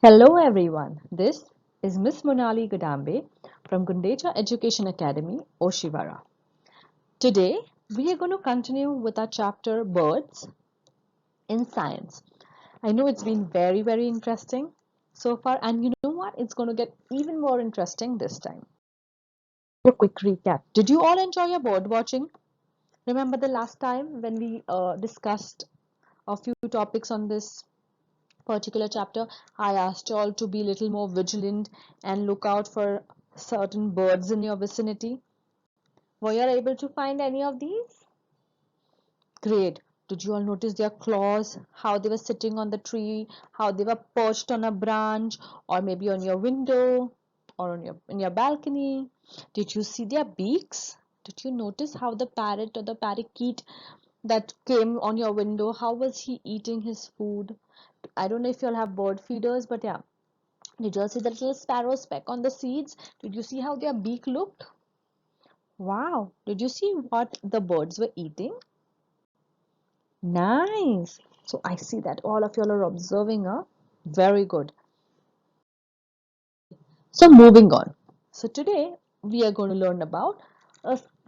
Hello everyone, this is Miss Monali Gadambe from Gundecha Education Academy, Oshiwara. Today we are going to continue with our chapter Birds in Science. I know it's been very interesting so far, and you know what? It's going to get even more interesting this time. A quick recap. Did you all enjoy your bird watching? Remember the last time when we discussed a few topics on this particular chapter? I asked you all to be a little more vigilant and look out for certain birds in your vicinity. Were you able to find any of these? Great. Did you all notice their claws, how they were sitting on the tree, how they were perched on a branch, or maybe on your window, or on in your balcony? Did you see their beaks? Did you notice how the parrot or the parakeet that came on your window, how was he eating his food? I don't know if you'll have bird feeders, but yeah. Did you all see the little sparrow speck on the seeds? Did you see how their beak looked? Wow. Did you see what the birds were eating? Nice. So I see that all of you all are observing. Very good. So moving on. So today we are going to learn about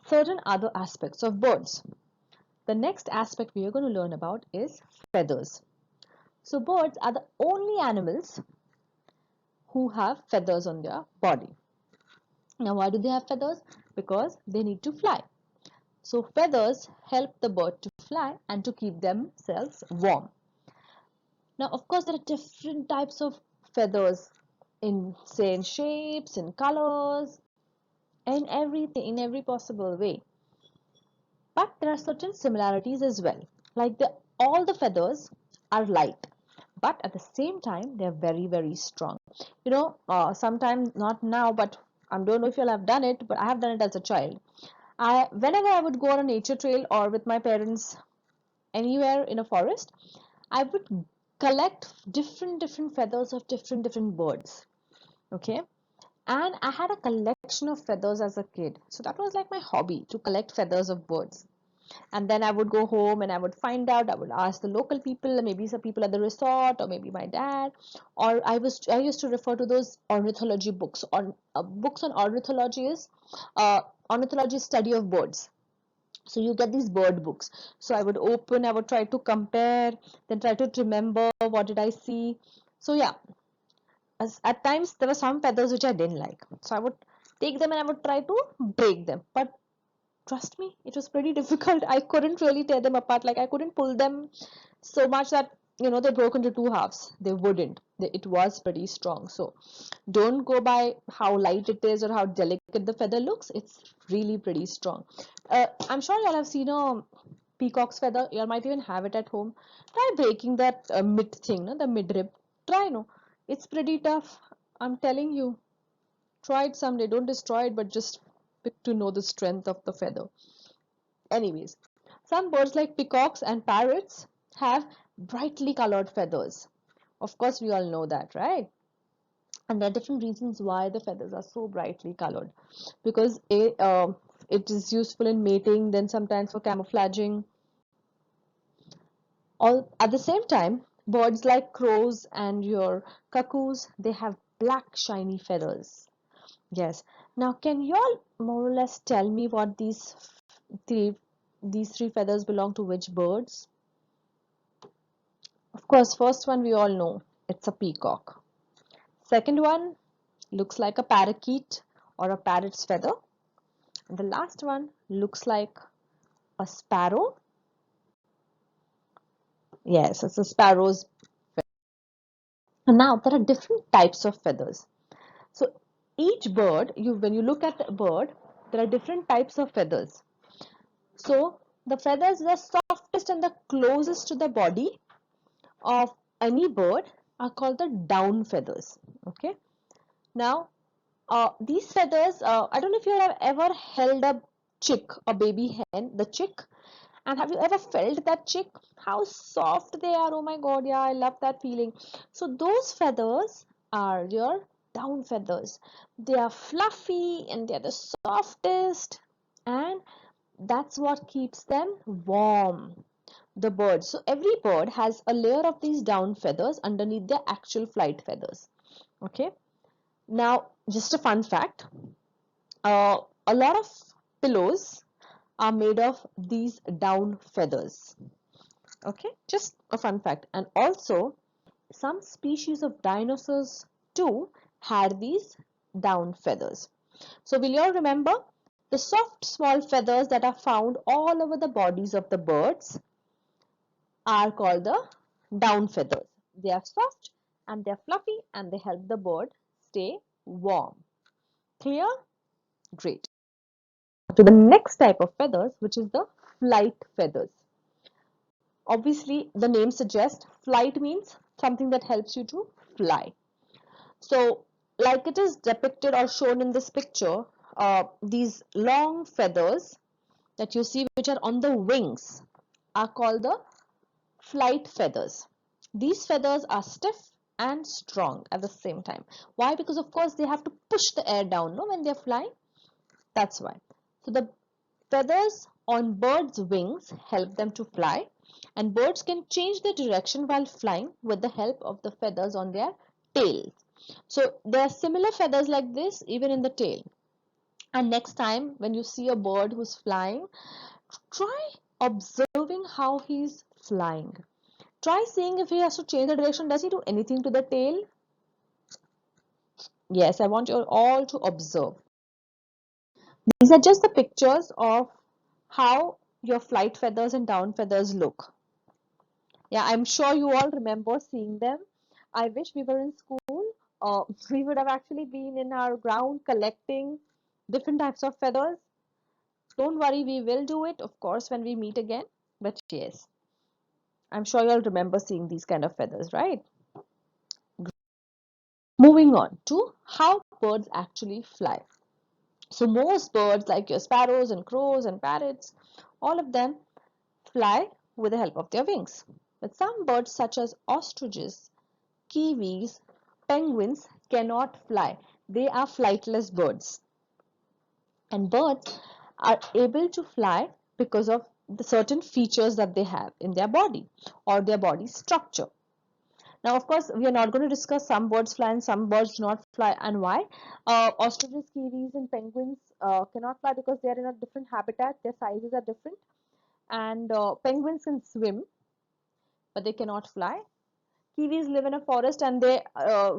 certain other aspects of birds. The next aspect we are going to learn about is feathers. So birds are the only animals who have feathers on their body. Now why do they have feathers? Because they need to fly. So feathers help the bird to fly and to keep themselves warm. Now, of course, there are different types of feathers in, say, in shapes, in colors, in everything, in every possible way. But there are certain similarities as well. Like all the feathers are light, but at the same time, they are very strong. Sometimes not now, but I don't know if you'll have done it, but I have done it as a child. Whenever I would go on a nature trail or with my parents anywhere in a forest, I would collect different feathers of different birds. Okay, and I had a collection of feathers as a kid, so that was like my hobby to collect feathers of birds. And then I would go home and I would find out. I would ask the local people, maybe some people at the resort, or maybe my dad, or I used to refer to those ornithology books on books on ornithology is ornithology study of birds. So you get these bird books. So I would open, I would try to compare, then try to remember what did I see. So yeah, at times there were some feathers which I didn't like, so I would take them and I would try to break them, but trust me, it was pretty difficult. I couldn't really tear them apart. Like I couldn't pull them so much that they broke into two halves. They wouldn't. It was pretty strong. So don't go by how light it is or how delicate the feather looks. It's really pretty strong. I'm sure y'all have seen a peacock's feather. Y'all might even have it at home. Try breaking that mid thing, no? The midrib. Try, no. It's pretty tough. I'm telling you. Try it someday. Don't destroy it, but just to know the strength of the feather. Anyways, some birds like peacocks and parrots have brightly colored feathers. Of course, we all know that, right? And there are different reasons why the feathers are so brightly colored. Because it is useful in mating, then sometimes for camouflaging. All at the same time, birds like crows and your cuckoos, they have black shiny feathers. Yes. Now, can you all more or less tell me what three these three feathers belong to which birds? Of course, first one we all know, it's a peacock. Second one looks like a parakeet or a parrot's feather. And the last one looks like a sparrow. Yes, it's a sparrow's feather. And now there are different types of feathers. So each bird, when you look at a bird, there are different types of feathers. So the feathers, the softest and the closest to the body of any bird are called the down feathers. Okay. Now, these feathers, I don't know if you have ever held a chick, a baby hen, the chick, and have you ever felt that chick? How soft they are. Oh my God, yeah, I love that feeling. So those feathers are your down feathers. They are fluffy and they're the softest, and that's what keeps them warm. the bird. So every bird has a layer of these down feathers underneath their actual flight feathers. Okay. Now, just a fun fact, a lot of pillows are made of these down feathers. Okay, just a fun fact. And also, some species of dinosaurs too had these down feathers. So will you all remember the soft small feathers that are found all over the bodies of the birds are called the down feathers. They are soft and they're fluffy and they help the bird stay warm. Clear? Great. To the next type of feathers, which is the flight feathers. Obviously, the name suggests flight means something that helps you to fly. So, like it is depicted or shown in this picture, these long feathers that you see which are on the wings are called the flight feathers. These feathers are stiff and strong at the same time. Why? Because of course they have to push the air down, no, when they're flying. That's why. So the feathers on birds' wings help them to fly, and birds can change their direction while flying with the help of the feathers on their tails. So there are similar feathers like this even in the tail. And next time when you see a bird who's flying, try observing how he's flying. Try seeing if he has to change the direction. Does he do anything to the tail? Yes, I want you all to observe. These are just the pictures of how your flight feathers and down feathers look. Yeah, I'm sure you all remember seeing them. I wish we were in school. We would have actually been in our ground collecting different types of feathers. Don't worry, we will do it, of course, when we meet again. But yes, I'm sure you all remember seeing these kind of feathers, right? Moving on to how birds actually fly. So most birds, like your sparrows and crows and parrots, all of them fly with the help of their wings. But some birds such as ostriches, kiwis, penguins cannot fly. They are flightless birds. And birds are able to fly because of the certain features that they have in their body or their body structure. Now, of course, we are not going to discuss some birds fly and some birds do not fly and why. Ostriches, kiwis, and penguins cannot fly because they are in a different habitat. Their sizes are different. And penguins can swim, but they cannot fly. Kiwis live in a forest and they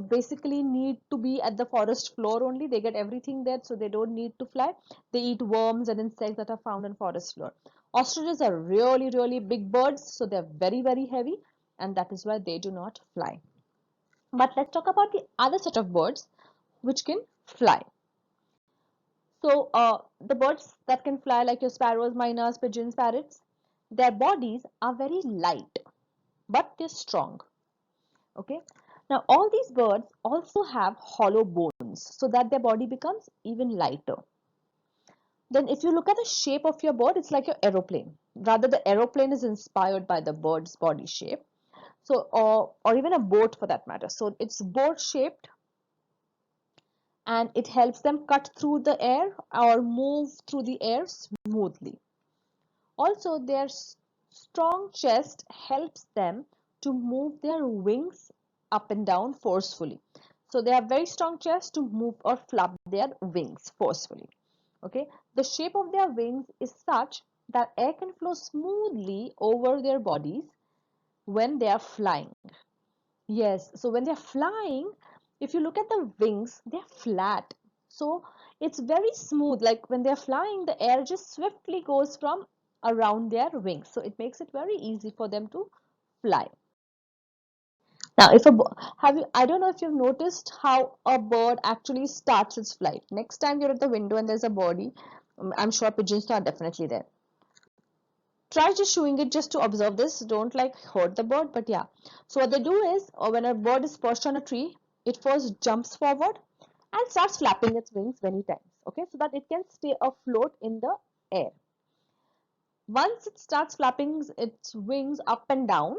basically need to be at the forest floor only. They get everything there, so they don't need to fly. They eat worms and insects that are found on forest floor. Ostriches are really, really big birds, so they're very, very heavy, and that is why they do not fly. But let's talk about the other set of birds which can fly. So the birds that can fly, like your sparrows, miners, pigeons, parrots, their bodies are very light, but they're strong. Okay. Now all these birds also have hollow bones so that their body becomes even lighter. Then if you look at the shape of your bird, it's like your aeroplane. Rather, the aeroplane is inspired by the bird's body shape. So, or even a boat for that matter. So it's boat shaped and it helps them cut through the air or move through the air smoothly. Also, their strong chest helps them to move their wings up and down forcefully. So they have very strong chest to move or flap their wings forcefully. Okay, the shape of their wings is such that air can flow smoothly over their bodies when they are flying. Yes, so when they're flying, if you look at the wings, they're flat. So it's very smooth. Like when they're flying, the air just swiftly goes from around their wings. So it makes it very easy for them to fly. Now, if a have you, I don't know if you've noticed how a bird actually starts its flight. Next time you're at the window and there's a birdie, I'm sure pigeons are definitely there. Try just showing it just to observe this. Don't like hurt the bird, but yeah. So what they do is, or when a bird is perched on a tree, it first jumps forward and starts flapping its wings many times. Okay, so that it can stay afloat in the air. Once it starts flapping its wings up and down,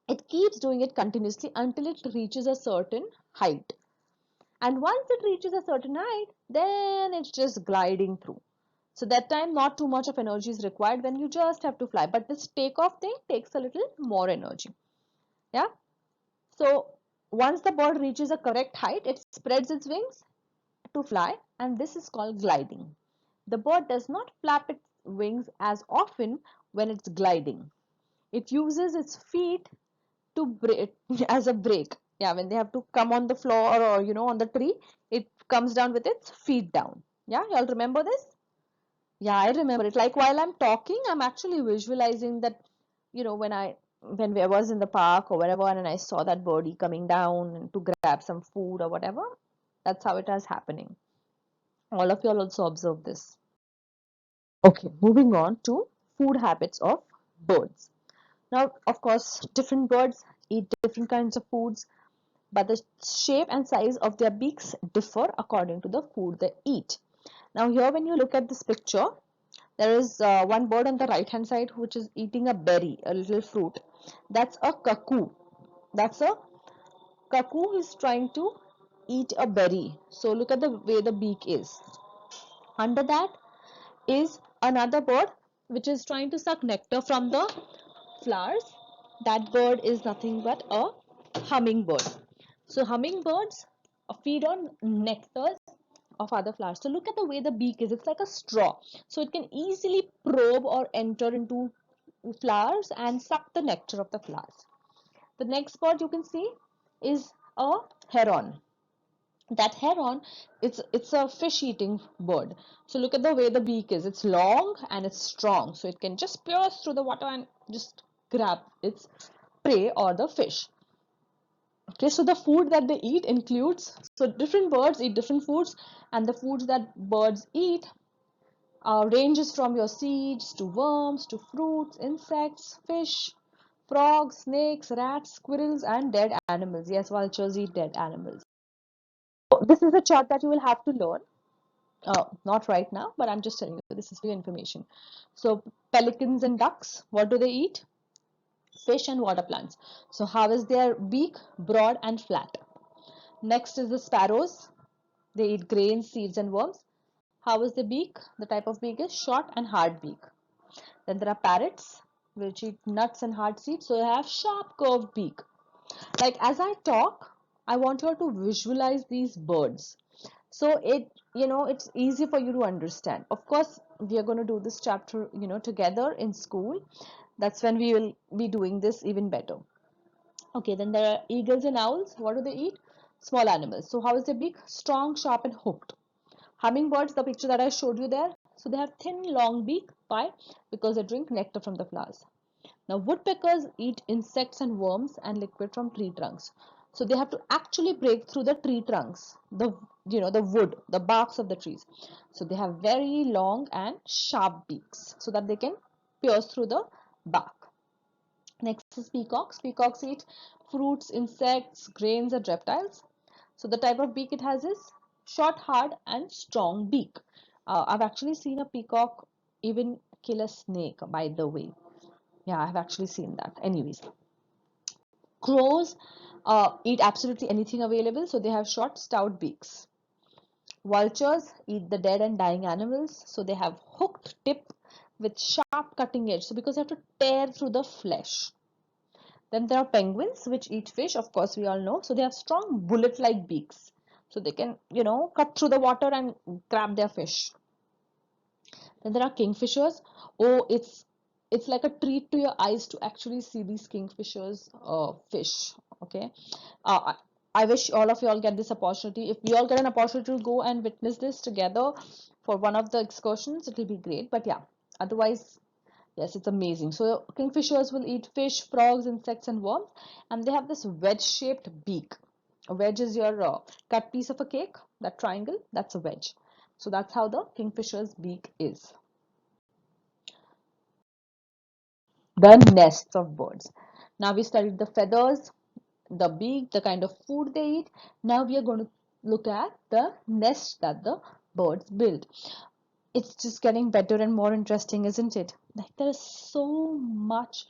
it keeps doing it continuously until it reaches a certain height. And once it reaches a certain height, then it's just gliding through. So that time not too much of energy is required when you just have to fly. But this takeoff thing takes a little more energy. Yeah. So once the bird reaches a correct height, it spreads its wings to fly, and this is called gliding. The bird does not flap its wings as often when it's gliding. It uses its feet to break as a brake. Yeah, when they have to come on the floor or on the tree, it comes down with its feet down. Yeah, y'all remember this? Yeah, I remember it. Like while I'm talking, I'm actually visualizing that, when I was in the park or wherever and I saw that birdie coming down to grab some food or whatever. That's how it is happening. All of you all also observe this. Okay, moving on to food habits of birds. Now, of course, different birds eat different kinds of foods, but the shape and size of their beaks differ according to the food they eat. Now, here when you look at this picture, there is one bird on the right hand side which is eating a berry, a little fruit. That's a cuckoo. That's a cuckoo is trying to eat a berry. So look at the way the beak is. Under that is another bird which is trying to suck nectar from the flowers. That bird is nothing but a hummingbird. So hummingbirds feed on nectars of other flowers. So look at the way the beak is. It's like a straw. So it can easily probe or enter into flowers and suck the nectar of the flowers. The next bird you can see is a heron. That heron, it's a fish eating bird. So look at the way the beak is. It's long and it's strong, so it can just pierce through the water and just grab its prey or the fish. Okay, so the food that they eat includes, so different birds eat different foods, and the foods that birds eat ranges from your seeds to worms to fruits, insects, fish, frogs, snakes, rats, squirrels, and dead animals. Yes, vultures eat dead animals. So this is a chart that you will have to learn. Not right now, but I'm just telling you, this is for your information. So pelicans and ducks, what do they eat? Fish and water plants. So how is their beak? Broad and flat. Next is the sparrows. They eat grains, seeds, and worms. How is the beak? The type of beak is short and hard beak. Then there are parrots, which eat nuts and hard seeds. So they have sharp curved beak. Like as I talk, I want you to visualize these birds. So it's easy for you to understand. Of course, we are going to do this chapter, together in school. That's when we will be doing this even better. Okay, then there are eagles and owls. What do they eat? Small animals. So how is their beak? Strong, sharp, and hooked. Hummingbirds, the picture that I showed you there. So they have thin, long beak. Why? Because they drink nectar from the flowers. Now, woodpeckers eat insects and worms and liquid from tree trunks. So they have to actually break through the tree trunks, the wood, the barks of the trees. So they have very long and sharp beaks so that they can pierce through the bark. Next is peacocks. Peacocks eat fruits, insects, grains, and reptiles. So the type of beak it has is short, hard, and strong beak. I've actually seen a peacock even kill a snake, by the way. Yeah, I've actually seen that. Anyways, crows eat absolutely anything available, so they have short, stout beaks. Vultures eat the dead and dying animals, so they have hooked tip with sharp cutting edge. So because they have to tear through the flesh. Then there are penguins, which eat fish. Of course, we all know. So they have strong bullet-like beaks, so they can, cut through the water and grab their fish. Then there are kingfishers. Oh, it's like a treat to your eyes to actually see these kingfishers fish. Okay. I wish all of you all get this opportunity. If we all get an opportunity to go and witness this together for one of the excursions, it will be great. But yeah, otherwise, yes, it's amazing. So kingfishers will eat fish, frogs, insects, and worms, and they have this wedge-shaped beak. A wedge is your cut piece of a cake. That triangle, that's a wedge. So that's how the kingfisher's beak is. The nests of birds. Now we studied the feathers, the beak, the kind of food they eat. Now we are going to look at the nest that the birds build. It's just getting better and more interesting, isn't it? Like there is so much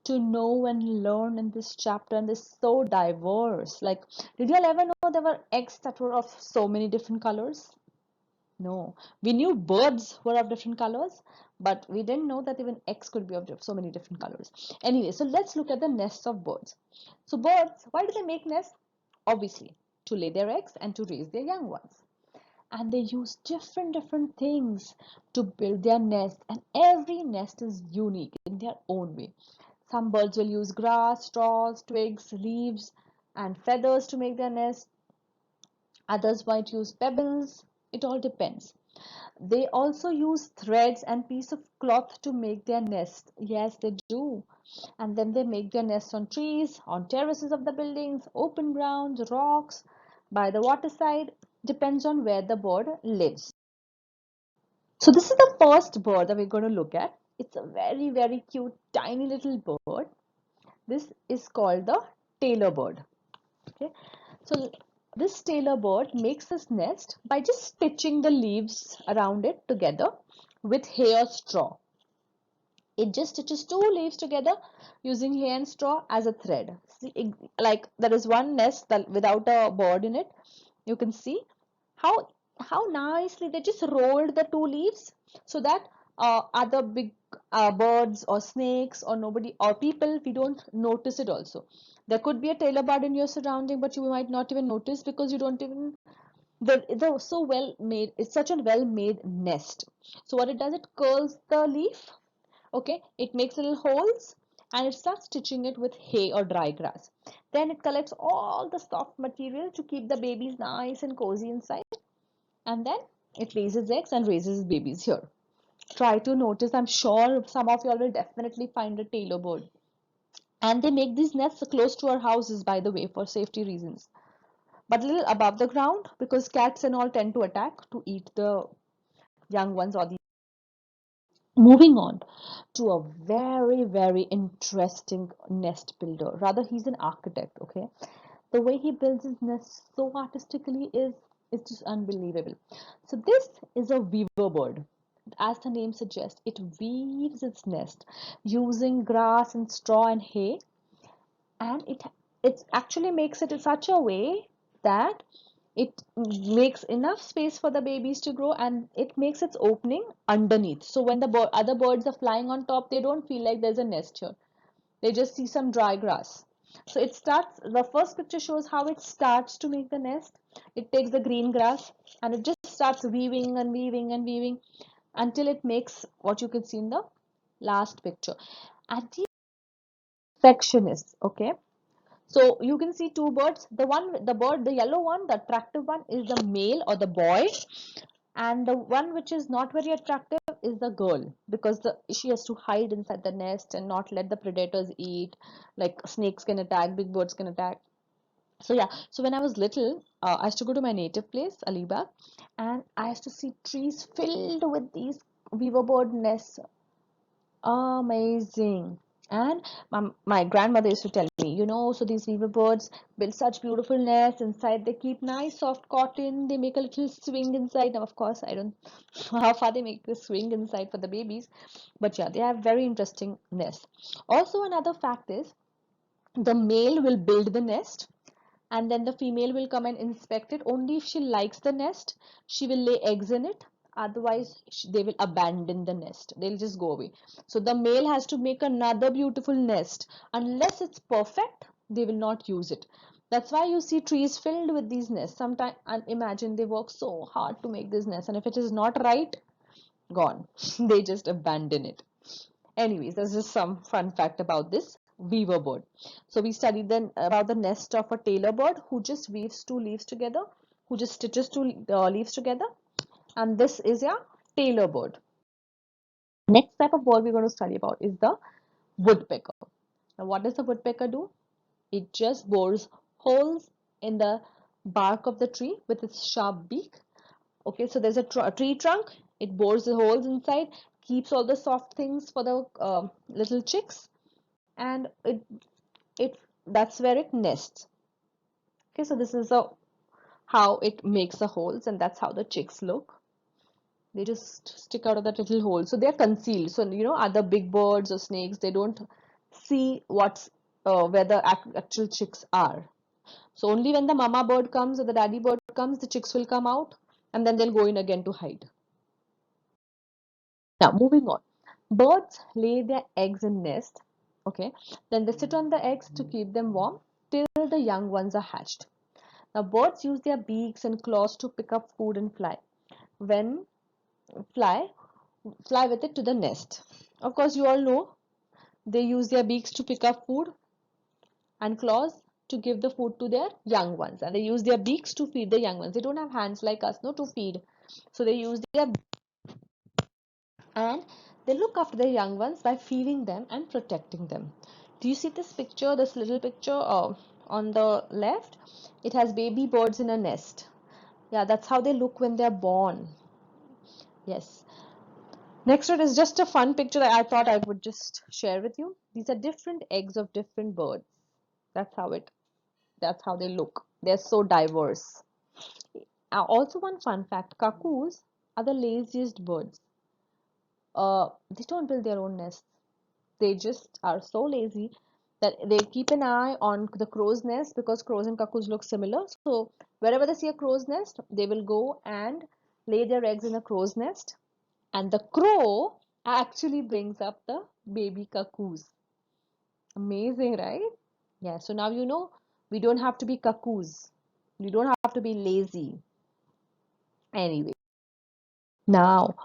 to know and learn in this chapter, and it's so diverse. Like, did you all ever know there were eggs that were of so many different colors? No, we knew birds were of different colors, but we didn't know that even eggs could be of so many different colors. Anyway, so let's look at the nests of birds. So birds, why do they make nests? Obviously, to lay their eggs and to raise their young ones. And they use different things to build their nest, and every nest is unique in their own way. Some birds will use grass, straws, twigs, leaves, and feathers to make their nest. Others might use pebbles. It all depends. They also use threads and piece of cloth to make their nest. Yes, they do. And then they make their nest on trees, on terraces of the buildings, open grounds, rocks, by the waterside. Depends on where the bird lives. So this is the first bird that we're going to look at. It's a very cute, tiny little bird. This is called the tailor bird. Okay. So this tailor bird makes his nest by just stitching the leaves around it together with hay or straw. It just stitches two leaves together using hay and straw as a thread. See, like there is one nest that without a bird in it. You can see how how nicely they just rolled the two leaves so that other big birds or snakes or nobody or people, we don't notice it also. There could be a tailor bird in your surrounding, but you might not even notice because you don't even they're so well made. It's such a well made nest. So what it does, it curls the leaf. Okay, it makes little holes and it starts stitching it with hay or dry grass. Then it collects all the soft material to keep the babies nice and cozy inside, and then it lays its eggs and raises babies here. Try to notice. I'm sure some of you all will definitely find a tailor bird. And they make these nests close to our houses, by the way, for safety reasons, but a little above the ground because cats and all tend to attack to eat the young ones or the. Moving on to a very interesting nest builder. Rather, he's an architect. Okay, the way he builds his nest so artistically is just unbelievable. So this is a weaver bird. As the name suggests, it weaves its nest using grass and straw and hay, and it actually makes it in such a way that it makes enough space for the babies to grow, and it makes its opening underneath. So when the other birds are flying on top, they don't feel like there's a nest here. They just see some dry grass. So it starts, the first picture shows how it starts to make the nest. It takes the green grass and it just starts weaving and weaving and weaving until it makes what you can see in the last picture. And the perfectionist, okay? So you can see two birds. The yellow one, the attractive one, is the male or the boy, and the one which is not very attractive is the girl because she has to hide inside the nest and not let the predators eat. Like snakes can attack, big birds can attack. So yeah, so when I was little, I used to go to my native place, Alibag, and I used to see trees filled with these weaver bird nests. Amazing. And my grandmother used to tell me, so these weaver birds build such beautiful nests inside. They keep nice soft cotton. They make a little swing inside. Now, of course, I don't know how far they make the swing inside for the babies. But yeah, they have very interesting nests. Also, another fact is the male will build the nest and then the female will come and inspect it. Only if she likes the nest, she will lay eggs in it. Otherwise, they will abandon the nest. They'll just go away. So the male has to make another beautiful nest. Unless it's perfect, they will not use it. That's why you see trees filled with these nests. Sometimes, and imagine they work so hard to make this nest, and if it is not right, gone. They just abandon it. Anyways, there's just some fun fact about this weaver bird. So we studied then about the nest of a tailor bird who just weaves two leaves together, who just stitches two leaves together, and this is a tailor bird. Next type of bird we're going to study about is the woodpecker. Now, what does the woodpecker do? It just bores holes in the bark of the tree with its sharp beak. Okay, so there's a tree trunk. It bores the holes inside, keeps all the soft things for the little chicks, and it that's where it nests. Okay, so this is how it makes the holes, and that's how the chicks look. They just stick out of that little hole, so they're concealed. So other big birds or snakes, they don't see what's where the actual chicks are. So only when the mama bird comes or the daddy bird comes, the chicks will come out, and then they'll go in again to hide. Now, moving on. Birds lay their eggs in nest. Okay. Then they sit on the eggs to keep them warm till the young ones are hatched. Now, birds use their beaks and claws to pick up food and fly. When fly, fly with it to the nest. Of course, you all know they use their beaks to pick up food and claws to give the food to their young ones. And they use their beaks to feed the young ones. They don't have hands like us, no, to feed. So they use their, and they look after their young ones by feeding them and protecting them. Do you see this picture, this little picture on the left? It has baby birds in a nest. Yeah, that's how they look when they're born. Yes. Next one is just a fun picture that I thought I would just share with you. These are different eggs of different birds. That's how they look. They're so diverse. Also one fun fact, cuckoos are the laziest birds. They don't build their own nests. They just are so lazy that they keep an eye on the crow's nest because crows and cuckoos look similar. So wherever they see a crow's nest, they will go and lay their eggs in a crow's nest, and the crow actually brings up the baby cuckoos. Amazing, right? Yeah, so now you know we don't have to be cuckoos. We don't have to be lazy. Anyway, now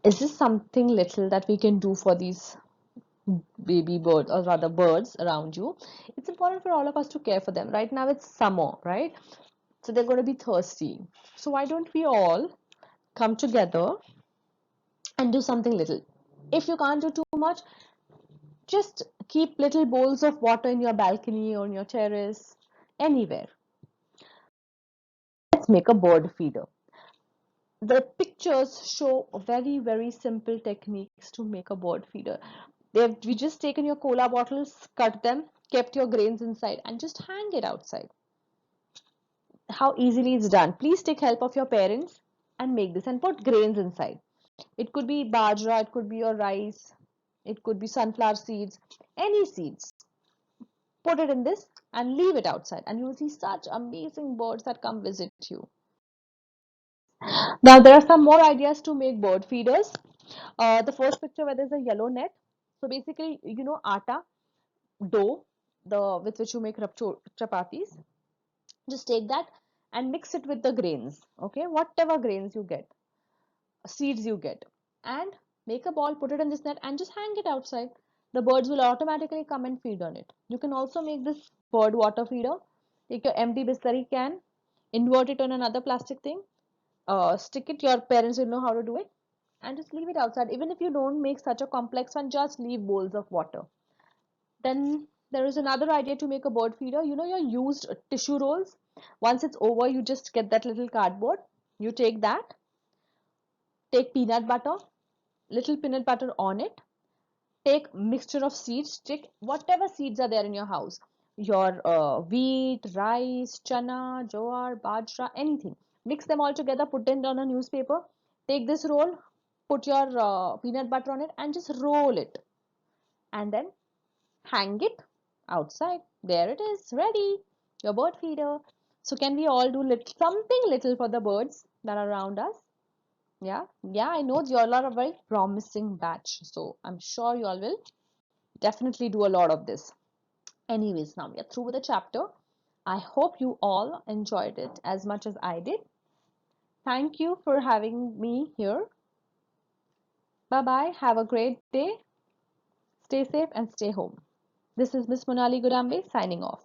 is this something little that we can do for these baby birds, or rather birds around you? It's important for all of us to care for them. Right now it's summer, right? So they're going to be thirsty. So why don't we all come together and do something little? If you can't do too much, just keep little bowls of water in your balcony or on your terrace, anywhere. Let's make a bird feeder. The pictures show very, very simple techniques to make a bird feeder. We just taken your cola bottles, cut them, kept your grains inside, and just hang it outside. How easily it's done. Please take help of your parents and make this, and put grains inside. It could be bajra, it could be your rice, it could be sunflower seeds, any seeds. Put it in this and leave it outside, and you'll see such amazing birds that come visit you. Now there are some more ideas to make bird feeders. The first picture where there's a yellow net. So basically, you know, atta, dough, the with which you make chapatis. Just take that and mix it with the grains. Okay, whatever grains you get, seeds you get, and make a ball, put it in this net, and just hang it outside. The birds will automatically come and feed on it. You can also make this bird water feeder. Take your empty bisleri can, invert it on another plastic thing, stick it. Your parents will know how to do it, and just leave it outside. Even if you don't make such a complex one, just leave bowls of water. Then there is another idea to make a bird feeder. You know your used tissue rolls. Once it's over, you just get that little cardboard. You take that, take peanut butter, little peanut butter on it. Take mixture of seeds. Take whatever seeds are there in your house. Your wheat, rice, chana, jowar, bajra, anything. Mix them all together. Put it on a newspaper. Take this roll. Put your peanut butter on it and just roll it. And then hang it outside. There it is, ready, your bird feeder. So can we all do something little for the birds that are around us? Yeah, I know you all are a very promising batch, so I'm sure you all will definitely do a lot of this. Anyways, now we are through with the chapter. I hope you all enjoyed it as much as I did. Thank you for having me here. Bye bye, have a great day, stay safe and stay home. This is Miss Monali Gurambe signing off.